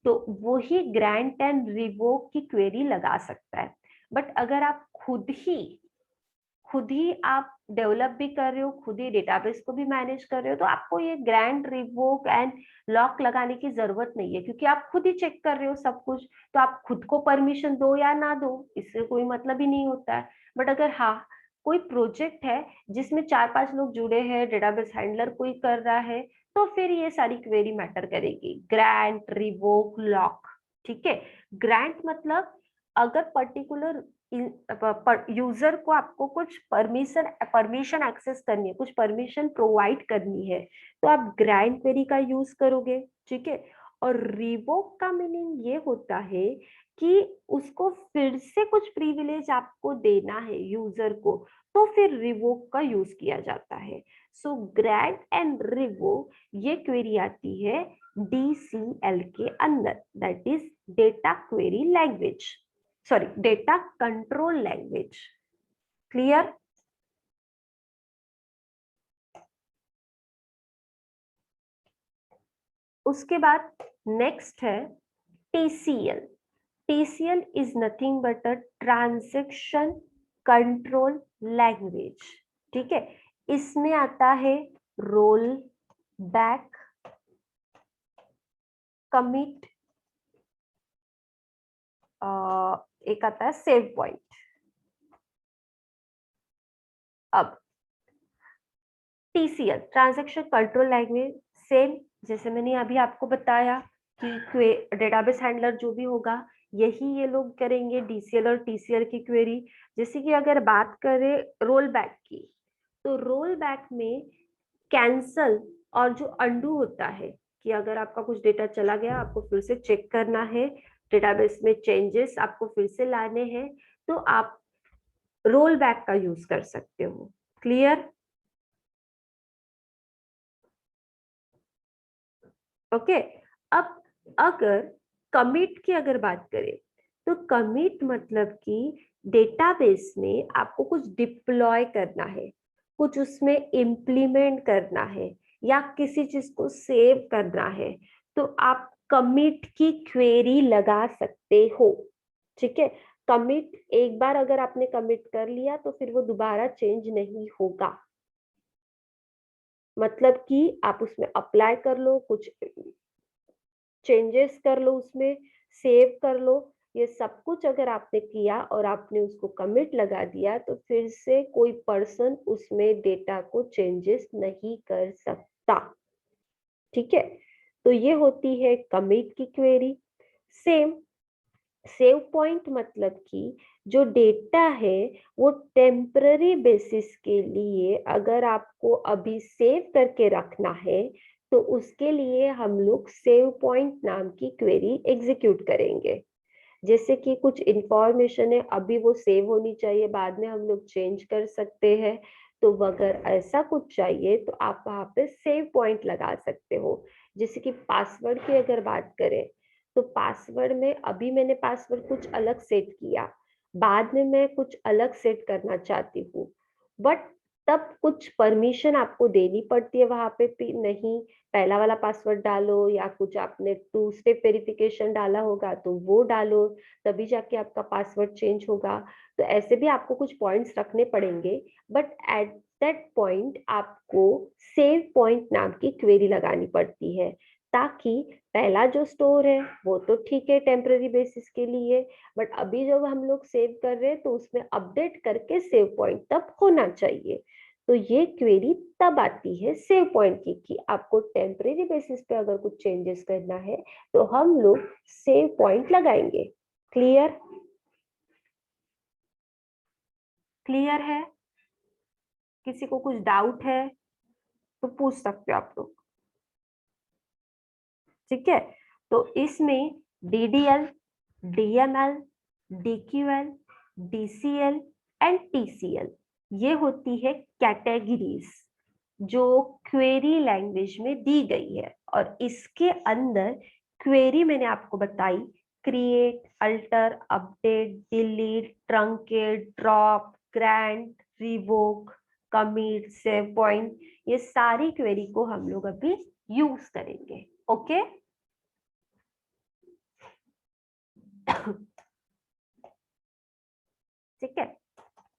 तो वो ही ग्रांट एंड रिवोक की क्वेरी लगा सकता है। बट अगर आप खुद ही आप डेवलप भी कर रहे हो, खुद ही डेटाबेस को भी मैनेज कर रहे हो, तो आपको ये ग्रैंड, रिवोक एंड लॉक लगाने की जरूरत नहीं है, क्योंकि आप खुद ही चेक कर रहे हो सब कुछ। तो आप खुद को परमिशन दो या ना दो, इससे कोई मतलब ही नहीं होता है। बट अगर हाँ कोई प्रोजेक्ट है जिसमें 4-5 लोग जुड़े हैं, डेटाबेस हैंडलर कोई कर रहा है, तो फिर ये सारी क्वेरी मैटर करेगी, ग्रांट, रिवोक, लॉक। ठीक है। ग्रांट मतलब अगर पर्टिकुलर यूजर को आपको कुछ परमिशन एक्सेस करनी है, कुछ परमिशन प्रोवाइड करनी है, तो आप ग्रांट क्वेरी का यूज करोगे। ठीक है। और रिवोक का मीनिंग ये होता है कि उसको फिर से कुछ प्रिविलेज आपको देना है यूजर को, तो फिर रिवोक का यूज किया जाता है। सो ग्रांट एंड रिवोक ये क्वेरी आती है डीसीएल के अंदर, that is data query language, sorry data control language. Clear? उसके बाद नेक्स्ट है TCL. TCL is nothing but a transaction control language. ठीक है। इसमें आता है रोल बैक, कमिट, एक आता है सेव पॉइंट। अब TCL transaction control language, same जैसे मैंने अभी आपको बताया कि डेटाबेस हैंडलर जो भी होगा यही ये लोग करेंगे, डीसीएल और टीसीएल की क्वेरी। जैसे कि अगर बात करें रोल बैक की, तो रोल बैक में कैंसल और जो अंडू होता है कि अगर आपका कुछ डेटा चला गया, आपको फिर से चेक करना है, डेटाबेस में चेंजेस आपको फिर से लाने हैं, तो आप रोल बैक का यूज कर सकते हो। क्लियर? ओके। अब अगर कमिट की अगर बात करें तो कमिट मतलब कि डेटाबेस में आपको कुछ डिप्लॉय करना है, कुछ उसमें इम्प्लीमेंट करना है या किसी चीज को सेव करना है, तो आप कमिट की क्वेरी लगा सकते हो। ठीक है। कमिट एक बार अगर आपने कमिट कर लिया तो फिर वो दोबारा चेंज नहीं होगा। मतलब कि आप उसमें अप्लाई कर लो, कुछ चेंजेस कर लो, उसमें सेव कर लो, ये सब कुछ अगर आपने किया और आपने उसको कमिट लगा दिया तो फिर से कोई पर्सन उसमें डेटा को चेंजेस नहीं कर सकता। ठीक है। तो ये होती है कमिट की क्वेरी। सेम सेव पॉइंट मतलब कि जो डेटा है वो टेम्पररी बेसिस के लिए अगर आपको अभी सेव करके रखना है तो उसके लिए हम लोग सेव पॉइंट नाम की क्वेरी एग्जीक्यूट करेंगे। जैसे कि कुछ इंफॉर्मेशन है अभी वो सेव होनी चाहिए, बाद में हम लोग चेंज कर सकते हैं, तो अगर ऐसा कुछ चाहिए तो आप वहां पे सेव पॉइंट लगा सकते हो। जैसे कि पासवर्ड की अगर बात करें तो पासवर्ड में अभी मैंने पासवर्ड कुछ अलग सेट किया, बाद में मैं कुछ अलग सेट करना चाहती हूँ, बट तब कुछ परमिशन आपको देनी पड़ती है वहां पे नहीं पहला वाला पासवर्ड डालो या कुछ आपने टू स्टेप वेरिफिकेशन डाला होगा तो वो डालो, तभी जाके आपका पासवर्ड चेंज होगा। तो ऐसे भी आपको कुछ पॉइंट्स रखने पड़ेंगे, बट एट दैट पॉइंट आपको सेव पॉइंट नाम की क्वेरी लगानी पड़ती है, ताकि पहला जो स्टोर है वो तो ठीक है टेम्पररी बेसिस के लिए, बट अभी जब हम लोग सेव कर रहे हैं तो उसमें अपडेट करके सेव पॉइंट तब होना चाहिए। तो ये क्वेरी तब आती है सेव पॉइंट की कि आपको टेम्परेरी बेसिस पे अगर कुछ चेंजेस करना है तो हम लोग सेव पॉइंट लगाएंगे। क्लियर? क्लियर है? किसी को कुछ डाउट है तो पूछ सकते हो आप लोग। ठीक है। तो इसमें DDL, DML, DQL, DCL and TCL ये होती है कैटेगरीज जो क्वेरी लैंग्वेज में दी गई है, और इसके अंदर क्वेरी मैंने आपको बताई create, alter, update, delete, truncate, drop, grant, revoke, commit, save point, ये सारी क्वेरी को हम लोग अभी यूज करेंगे। ओके। ठीक है।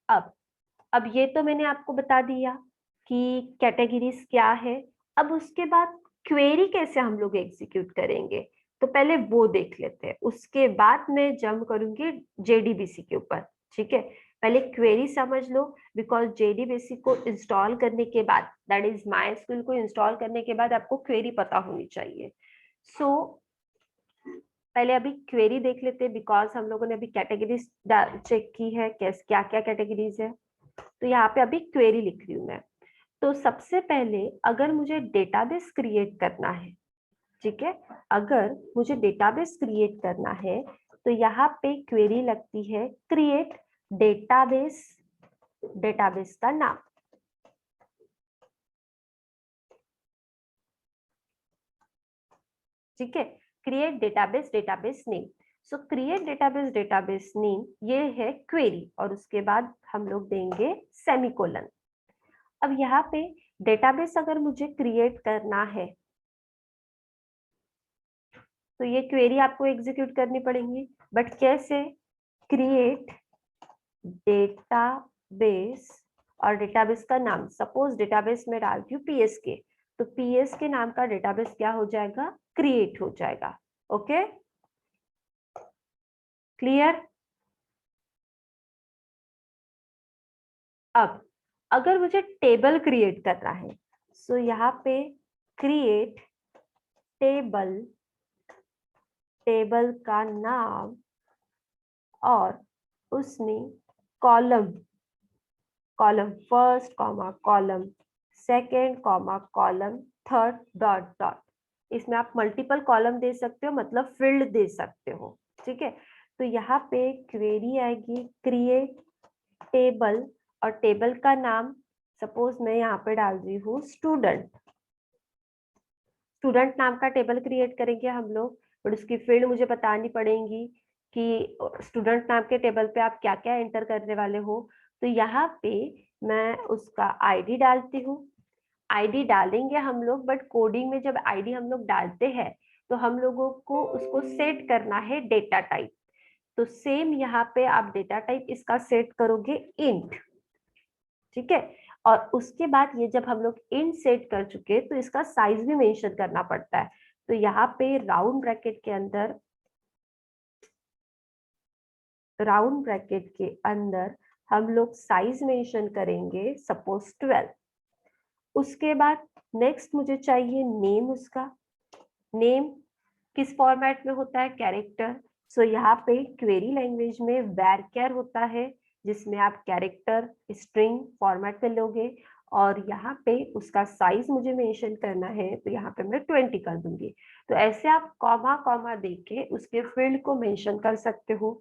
अब अब ये तो मैंने आपको बता दिया कि कैटेगरीज क्या है। अब उसके बाद क्वेरी कैसे हम लोग एग्जीक्यूट करेंगे तो पहले वो देख लेते हैं, उसके बाद मैं जंप करूंगी जेडीबीसी के ऊपर। ठीक है। पहले क्वेरी समझ लो, बिकॉज जेडीबीसी को इंस्टॉल करने के बाद, दैट इज माई को इंस्टॉल करने के बाद आपको क्वेरी पता होनी चाहिए। सो पहले अभी क्वेरी देख लेते हैं, बिकॉज हम लोगों ने अभी कैटेगरीज चेक की है, क्या क्या कैटेगरीज है। तो यहाँ पे अभी क्वेरी लिख रही हूँ मैं। तो सबसे पहले अगर मुझे डेटाबेस क्रिएट करना है, ठीक है, अगर मुझे डेटाबेस क्रिएट करना है तो यहाँ पे क्वेरी लगती है क्रिएट डेटाबेस, डेटाबेस का नाम। ठीक है। Create database, database name. सो क्रिएट डेटाबेस, डेटाबेस नेम ये है क्वेरी, और उसके बाद हम लोग देंगे सेमीकोलन। अब यहाँ पे डेटाबेस अगर मुझे क्रिएट करना है तो ये क्वेरी आपको एग्जीक्यूट करनी पड़ेगी, बट कैसे? क्रिएट डेटाबेस और डेटाबेस का नाम, सपोज डेटाबेस में डालती हूँ पीएस के, तो पीएस के नाम का डेटाबेस क्या हो जाएगा? क्रिएट हो जाएगा। ओके। क्लियर? अब अगर मुझे टेबल क्रिएट करना है सो यहाँ पे क्रिएट टेबल, टेबल का नाम और उसमें column, column first comma column second comma column third dot dot, इसमें आप मल्टीपल कॉलम दे सकते हो, मतलब फील्ड दे सकते हो। ठीक है। तो यहाँ पे क्वेरी आएगी क्रिएट टेबल, और टेबल का नाम सपोज मैं यहाँ पे डाल रही हूँ स्टूडेंट, स्टूडेंट नाम का टेबल क्रिएट करेंगे हम लोग, बट उसकी फील्ड मुझे बतानी पड़ेगी कि स्टूडेंट नाम के टेबल पे आप क्या क्या एंटर करने वाले हो। तो यहाँ पे मैं उसका आईडी डालती हूँ। आईडी डालेंगे हम लोग, बट कोडिंग में जब आईडी हम लोग डालते हैं तो हम लोगों को उसको सेट करना है डेटा टाइप। तो सेम यहाँ पे आप डेटा टाइप इसका सेट करोगे इंट, ठीक है। और उसके बाद ये जब हम लोग इंट सेट कर चुके तो इसका साइज भी मेंशन करना पड़ता है। तो यहाँ पे राउंड ब्रैकेट के अंदर, राउंड ब्रैकेट के अंदर हम लोग साइज मेंशन करेंगे सपोज 12। उसके बाद नेक्स्ट मुझे चाहिए नेम। उसका नेम किस फॉर्मेट में होता है, कैरेक्टर। सो यहाँ पे क्वेरी लैंग्वेज में varchar होता है, जिसमें आप कैरेक्टर स्ट्रिंग फॉर्मेट में लोगे। और यहाँ पे उसका साइज मुझे मेंशन करना है, तो यहाँ पे मैं 20 कर दूंगी। तो ऐसे आप कॉमा कॉमा देके उसके फील्ड को मेंशन कर सकते हो।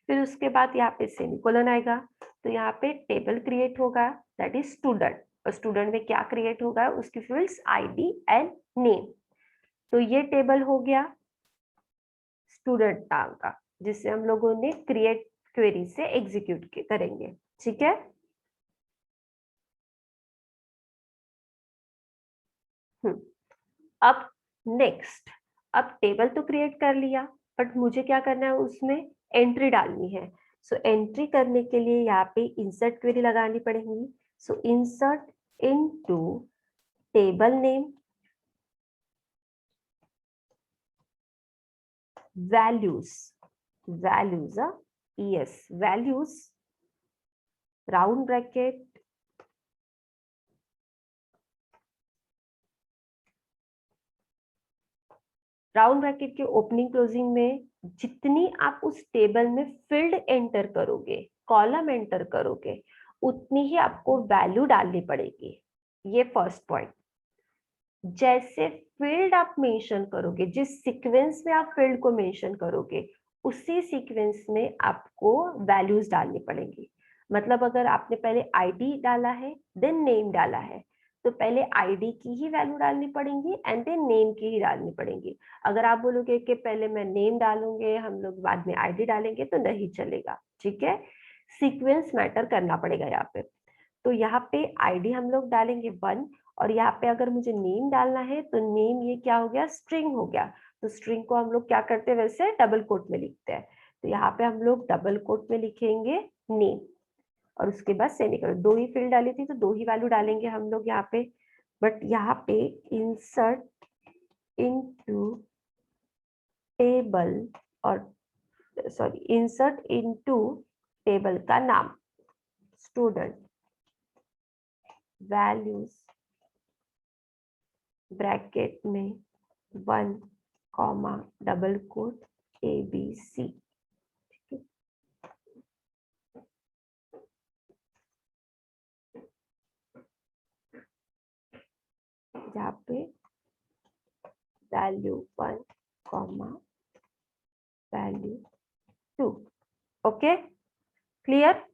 फिर उसके बाद यहाँ पे सेमीकोलन आएगा, तो यहाँ पे टेबल क्रिएट होगा, दैट इज स्टूडेंट। और स्टूडेंट में क्या क्रिएट होगा, उसकी फील्ड्स आईडी एंड नेम। तो ये टेबल हो गया स्टूडेंट नाम का, जिससे हम लोगों ने क्रिएट क्वेरी से एग्जीक्यूट करेंगे, ठीक है। अब नेक्स्ट, अब टेबल तो क्रिएट कर लिया, बट मुझे क्या करना है, उसमें एंट्री डालनी है। सो एंट्री करने के लिए यहाँ पे इंसर्ट क्वेरी लगानी पड़ेगी। So insert into table name values, values, yes, values, round bracket, round bracket के ओपनिंग क्लोजिंग में जितनी आप उस टेबल में फील्ड एंटर करोगे, कॉलम एंटर करोगे, उतनी ही आपको वैल्यू डालनी पड़ेगी। ये फर्स्ट पॉइंट। जैसे फील्ड आप मेंशन करोगे, जिस सीक्वेंस में आप फील्ड को मेंशन करोगे, उसी सीक्वेंस में आपको वैल्यूज डालनी पड़ेंगी। मतलब अगर आपने पहले आईडी डाला है देन नेम डाला है, तो पहले आईडी की ही वैल्यू डालनी पड़ेंगी एंड देन नेम की ही डालनी पड़ेंगी। अगर आप बोलोगे कि पहले मैं नेम डालूंगे हम लोग बाद में आईडी डालेंगे, तो नहीं चलेगा, ठीक है। सीक्वेंस मैटर करना पड़ेगा यहाँ पे। तो यहाँ पे आईडी हम लोग डालेंगे 1, और यहाँ पे अगर मुझे नेम डालना है तो नेम ये क्या हो गया, स्ट्रिंग हो गया। तो स्ट्रिंग को हम लोग क्या करते हैं, वैसे डबल कोट में लिखते हैं। तो यहाँ पे हम लोग डबल कोट में लिखेंगे नेम, और उसके बाद सेमीकोलन। दो ही फील्ड डाली थी तो दो ही वैल्यू डालेंगे हम लोग यहाँ पे। बट यहाँ पे इंसर्ट इनटू टेबल, और सॉरी इंसर्ट इनटू टेबल का नाम स्टूडेंट, वैल्यूज ब्रैकेट में 1 कॉमा डबल कोट ABC। यहाँ पे value 1 comma value 2। Okay, clear.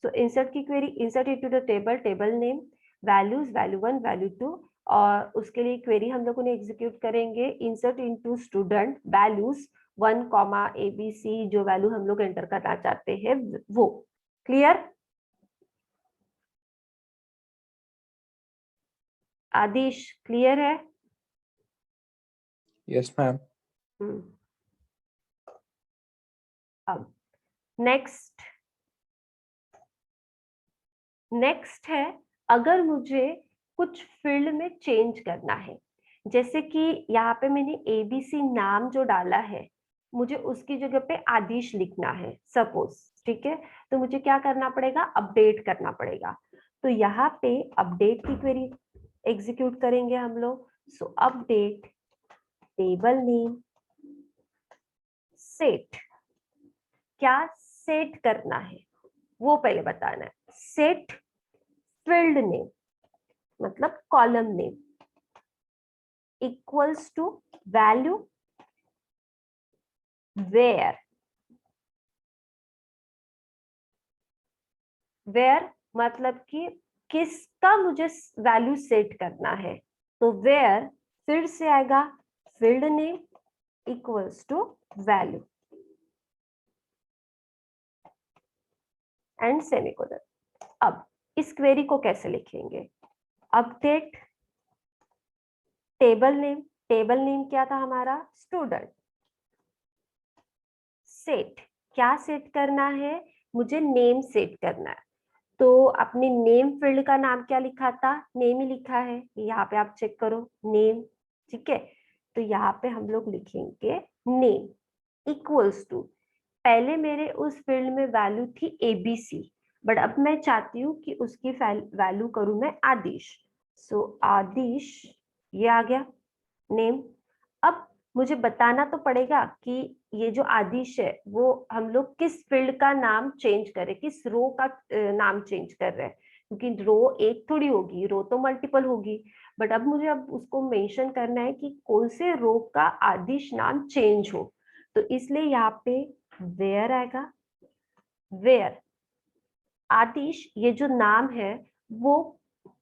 So insert की query, insert into the table, table name, values value 1 value 2। और उसके लिए क्वेरी हम लोगों ने एग्जीक्यूट करेंगे, insert into student values 1 comma ABC, जो वैल्यू हम लोग एंटर करना चाहते हैं वो। क्लियर। आदिश क्लियर है? Yes ma'am. अब नेक्स्ट, नेक्स्ट है अगर मुझे कुछ फील्ड में चेंज करना है, जैसे कि यहाँ पे मैंने ABC नाम जो डाला है, मुझे उसकी जगह पे आदिश लिखना है सपोज, ठीक है। तो मुझे क्या करना पड़ेगा, अपडेट करना पड़ेगा। तो यहाँ पे अपडेट की क्वेरी एग्जीक्यूट करेंगे हम लोग। So update table name set, क्या सेट करना है वो पहले बताना है। सेट फील्ड नेम मतलब column name equals to value where, where मतलब कि किसका मुझे वैल्यू सेट करना है। तो वेयर फिर से आएगा field name equals to value and semicolon. अब इस क्वेरी को कैसे लिखेंगे? अपडेट टेबल नेम क्या था हमारा? स्टूडेंट। सेट, क्या सेट करना है? मुझे नेम सेट करना है। तो अपने नेम फील्ड का नाम क्या लिखा था? नेम ही लिखा है, यहाँ पे आप चेक करो नेम। ठीक है, तो यहाँ पे हम लोग लिखेंगे नेम इक्वल्स टू, पहले मेरे उस फील्ड में वैल्यू थी एबीसी, बट अब मैं चाहती हूँ कि उसकी वैल्यू करूँ मैं आदिश। सो आदिश, ये आ गया नेम। अब मुझे बताना तो पड़ेगा कि ये जो आदिश है वो हम लोग किस फील्ड का नाम चेंज करें, किस रो का नाम चेंज कर रहे हैं, क्योंकि रो एक थोड़ी होगी, रो तो मल्टीपल होगी। बट अब मुझे अब उसको मेंशन करना है कि कौन से रो का आदिश नाम चेंज हो। तो इसलिए यहाँ पे वेयर आएगा। वेयर आदिश, ये जो नाम है वो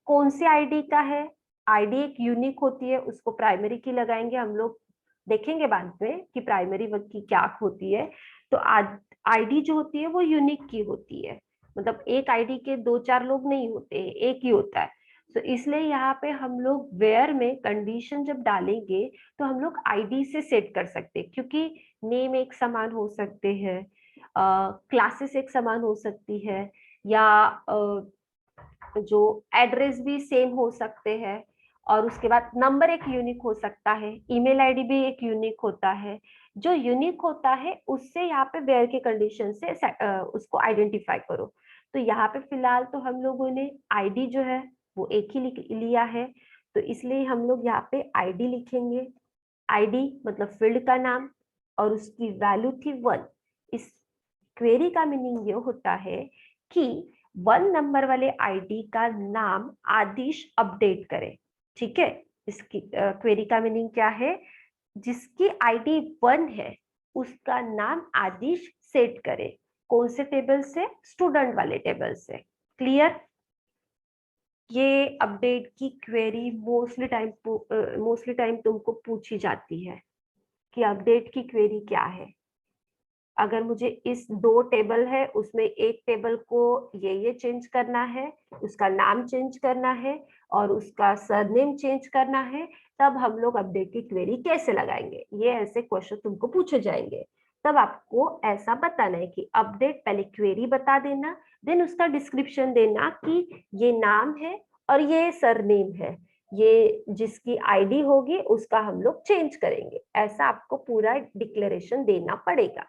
कौन से आईडी का है? आईडी एक यूनिक होती है, उसको प्राइमरी की लगाएंगे हम लोग, देखेंगे बाद में कि प्राइमरी की क्या होती है। तो आईडी जो होती है वो यूनिक की होती है, मतलब एक आईडी के दो चार लोग नहीं होते, एक ही होता है। तो इसलिए यहाँ पे हम लोग वेयर में कंडीशन जब डालेंगे तो हम लोग आईडी से सेट कर सकते हैं, क्योंकि नेम एक समान हो सकते हैं, क्लासेस एक समान हो सकती है, या जो एड्रेस भी सेम हो सकते हैं, और उसके बाद नंबर एक यूनिक हो सकता है, ईमेल आईडी भी एक यूनिक होता है। जो यूनिक होता है उससे यहाँ पे वेयर के कंडीशन से उसको आइडेंटिफाई करो। तो यहाँ पे फिलहाल तो हम लोगों ने आईडी जो है वो एक ही लिया है, तो इसलिए हम लोग यहाँ पे आईडी लिखेंगे। आईडी मतलब फील्ड का नाम, और उसकी वैल्यू थी 1। इस क्वेरी का मीनिंग ये होता है कि 1 नंबर वाले आईडी का नाम आदिश अपडेट करें। ठीक है, इसकी क्वेरी का मीनिंग क्या है? जिसकी आईडी 1 है उसका नाम आदिश सेट करे। कौन से टेबल से? स्टूडेंट वाले टेबल से। क्लियर? ये अपडेट की क्वेरी मोस्टली टाइम तुमको पूछी जाती है कि अपडेट की क्वेरी क्या है। अगर मुझे इस 2 टेबल है उसमें एक टेबल को ये चेंज करना है, उसका नाम चेंज करना है और उसका सरनेम चेंज करना है, तब हम लोग अपडेट की क्वेरी कैसे लगाएंगे? ये ऐसे क्वेश्चन तुमको पूछे जाएंगे। तब आपको ऐसा बताना है कि अपडेट, पहले क्वेरी बता देना, देन उसका डिस्क्रिप्शन देना कि ये नाम है और ये सरनेम है, ये जिसकी आईडी होगी उसका हम लोग चेंज करेंगे। ऐसा आपको पूरा डिक्लेरेशन देना पड़ेगा।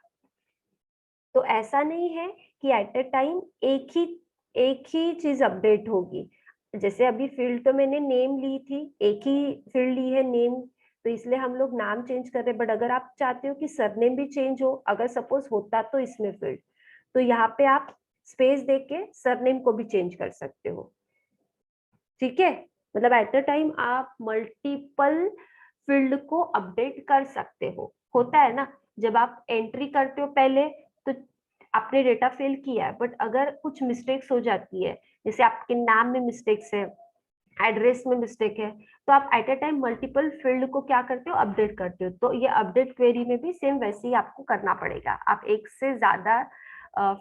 तो ऐसा नहीं है कि एट अ टाइम एक ही चीज अपडेट होगी। जैसे अभी फील्ड तो मैंने नेम ली थी, एक ही फील्ड ली है नेम, तो इसलिए हम लोग नाम चेंज कर रहे हैं। बट अगर आप चाहते हो कि सरनेम भी चेंज हो, अगर सपोज होता तो इसमें फील्ड, तो यहाँ पे आप स्पेस देके सरनेम को भी चेंज कर सकते हो। ठीक है, मतलब एट अ टाइम आप मल्टीपल फील्ड को अपडेट कर सकते हो। होता है ना, जब आप एंट्री करते हो पहले तो आपने डेटा फिल किया है, बट अगर कुछ मिस्टेक्स हो जाती है, जैसे आपके नाम में मिस्टेक्स है, एड्रेस में मिस्टेक है, तो आप at a time multiple field को क्या करते हो? अपडेट करते हो। तो ये अपडेट क्वेरी में भी सेम वैसे ही आपको करना पड़ेगा, आप एक से ज्यादा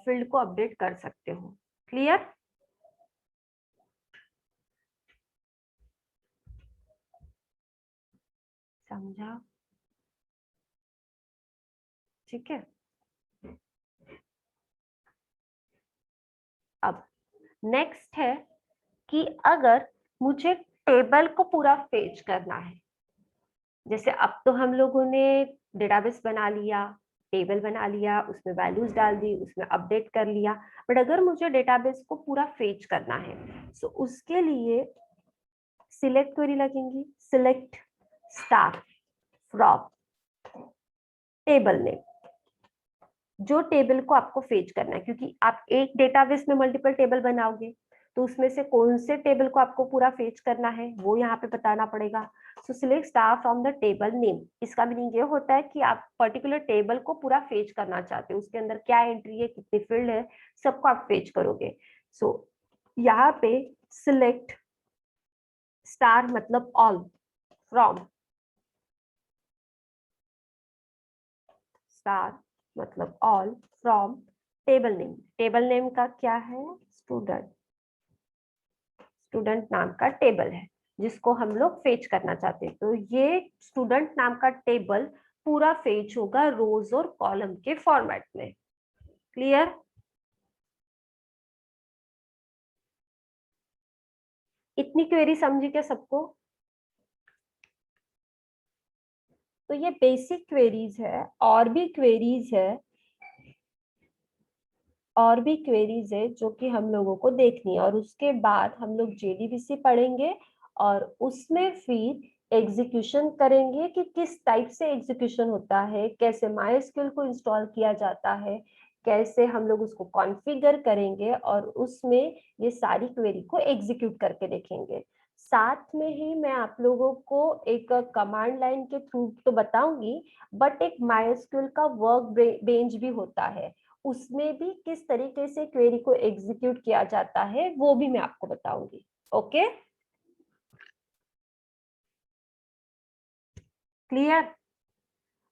फील्ड को अपडेट कर सकते हो। क्लियर? समझा? ठीक है। अब नेक्स्ट है कि अगर मुझे टेबल को पूरा फेच करना है, जैसे अब तो हम लोगों ने डेटाबेस बना लिया, टेबल बना लिया, उसमें वैल्यूज डाल दी, उसमें अपडेट कर लिया, बट अगर मुझे डेटाबेस को पूरा फेच करना है, तो उसके लिए सिलेक्ट क्वेरी लगेंगी। Select star from table name, जो टेबल को आपको फेच करना है, क्योंकि आप एक डेटाबेस में मल्टीपल टेबल बनाओगे, तो उसमें से कौन से टेबल को आपको पूरा फेच करना है वो यहाँ पे बताना पड़ेगा। सो select star from the table name, इसका मीनिंग ये होता है कि आप पर्टिकुलर टेबल को पूरा फेच करना चाहते हो, उसके अंदर क्या एंट्री है, कितनी फील्ड है, सबको आप फेच करोगे। सो यहाँ पे सिलेक्ट स्टार मतलब ऑल, फ्रॉम, स्टार मतलब all, from table name, table name का क्या है, स्टूडेंट, स्टूडेंट नाम का टेबल है जिसको हम लोग फेच करना चाहते हैं। तो ये स्टूडेंट नाम का टेबल पूरा फेच होगा रोज और कॉलम के फॉर्मेट में। क्लियर? इतनी क्वेरी समझी क्या सबको? तो ये बेसिक क्वेरीज है, और भी क्वेरीज है, और भी क्वेरीज है जो कि हम लोगों को देखनी है, और उसके बाद हम लोग जेडीबीसी पढ़ेंगे और उसमें फिर एग्जीक्यूशन करेंगे कि किस टाइप से एग्जीक्यूशन होता है, कैसे माइस्क्यूएल को इंस्टॉल किया जाता है, कैसे हम लोग उसको कॉन्फ़िगर करेंगे और उसमें ये सारी क्वेरी को एग्जीक्यूट करके देखेंगे। साथ में ही मैं आप लोगों को एक कमांड लाइन के थ्रू तो बताऊंगी, बट एक माइस्क्यूएल का वर्क बेंच भी होता है, उसमें भी किस तरीके से क्वेरी को एग्जीक्यूट किया जाता है वो भी मैं आपको बताऊंगी। Okay, clear?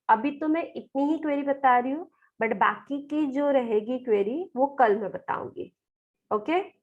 अभी तो मैं इतनी ही क्वेरी बता रही हूँ, बट बाकी की जो रहेगी क्वेरी वो कल मैं बताऊंगी। ओके।